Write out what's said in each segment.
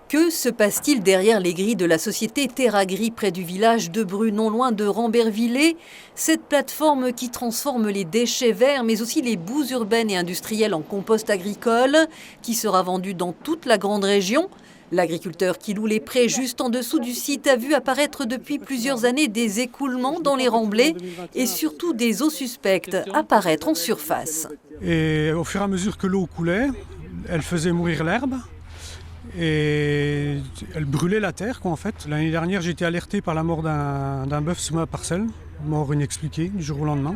Que se passe-t-il derrière les grilles de la société Terragri près du village de Bru, non loin de Rambervillers? Cette plateforme qui transforme les déchets verts mais aussi les boues urbaines et industrielles en compost agricole qui sera vendue dans toute la grande région. L'agriculteur qui loue les prés juste en dessous du site a vu apparaître depuis plusieurs années des écoulements dans les remblais et surtout des eaux suspectes apparaître en surface. Et au fur et à mesure que l'eau coulait, elle faisait mourir l'herbe. Et elle brûlait la terre, quoi, en fait. L'année dernière, j'ai été alerté par la mort d'un bœuf sur ma parcelle, mort inexpliquée du jour au lendemain.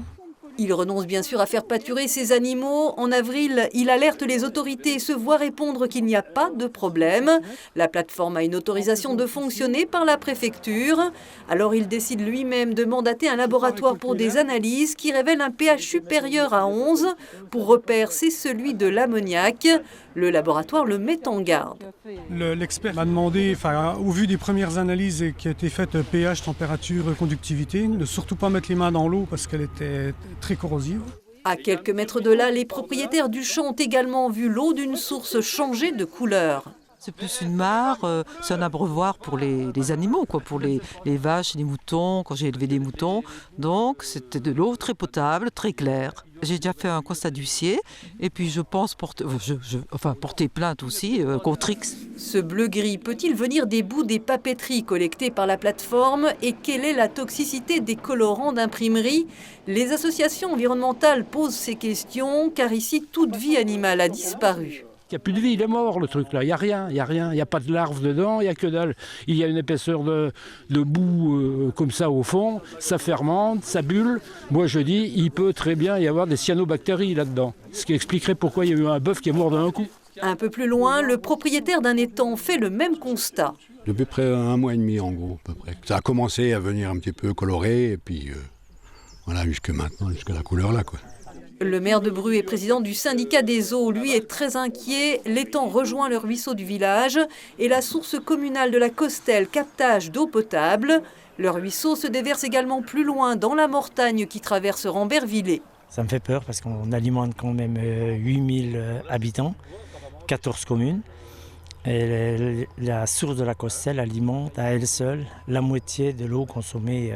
Il renonce bien sûr à faire pâturer ses animaux. En avril, il alerte les autorités et se voit répondre qu'il n'y a pas de problème. La plateforme a une autorisation de fonctionner par la préfecture. Alors il décide lui-même de mandater un laboratoire pour des analyses qui révèlent un pH supérieur à 11. Pour repère, c'est celui de l'ammoniac. Le laboratoire le met en garde. L'expert m'a demandé, au vu des premières analyses qui ont été faites, pH, température, conductivité, de surtout pas mettre les mains dans l'eau parce qu'elle était très corrosive. À quelques mètres de là, les propriétaires du champ ont également vu l'eau d'une source changer de couleur. C'est plus une mare, c'est un abreuvoir pour les animaux, quoi, pour les vaches et les moutons, quand j'ai élevé des moutons. Donc c'était de l'eau très potable, très claire. J'ai déjà fait un constat d'huissier et puis je pense porter plainte aussi contre X. Ce bleu-gris peut-il venir des bouts des papeteries collectées par la plateforme? Et quelle est la toxicité des colorants d'imprimerie? Les associations environnementales posent ces questions car ici toute vie animale a disparu. Il n'y a plus de vie, il est mort le truc là, il n'y a rien, il n'y a pas de larves dedans, il n'y a que dalle. Il y a une épaisseur de boue comme ça au fond, ça fermente, ça bulle. Moi je dis, il peut très bien y avoir des cyanobactéries là-dedans. Ce qui expliquerait pourquoi il y a eu un bœuf qui est mort d'un coup. Un peu plus loin, le propriétaire d'un étang fait le même constat. Depuis près un mois et demi en gros, à peu près. Ça a commencé à venir un petit peu coloré et puis voilà, jusque maintenant, jusqu'à la couleur là, quoi. Le maire de Bru et président du syndicat des eaux, lui, est très inquiet. L'étang rejoint le ruisseau du village et la source communale de la Costelle, captage d'eau potable. Le ruisseau se déverse également plus loin dans la Mortagne qui traverse Rambervillers. Ça me fait peur parce qu'on alimente quand même 8000 habitants, 14 communes. Et la source de la Costelle alimente à elle seule la moitié de l'eau consommée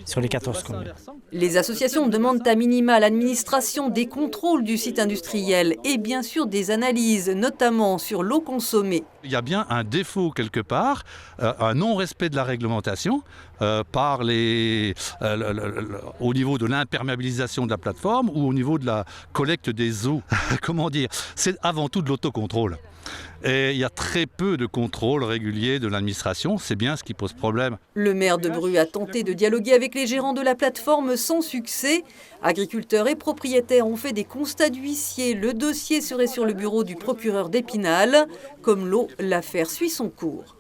sur les 14 communes. Les associations demandent à minima l'administration des contrôles du site industriel et bien sûr des analyses, notamment sur l'eau consommée. Il y a bien un défaut quelque part, un non-respect de la réglementation au niveau de l'imperméabilisation de la plateforme ou au niveau de la collecte des eaux. Comment dire? C'est avant tout de l'autocontrôle. Et il y a très peu de contrôle régulier de l'administration, c'est bien ce qui pose problème. Le maire de Bru a tenté de dialoguer avec les gérants de la plateforme sans succès. Agriculteurs et propriétaires ont fait des constats d'huissier. Le dossier serait sur le bureau du procureur d'Épinal. Comme l'eau, l'affaire suit son cours.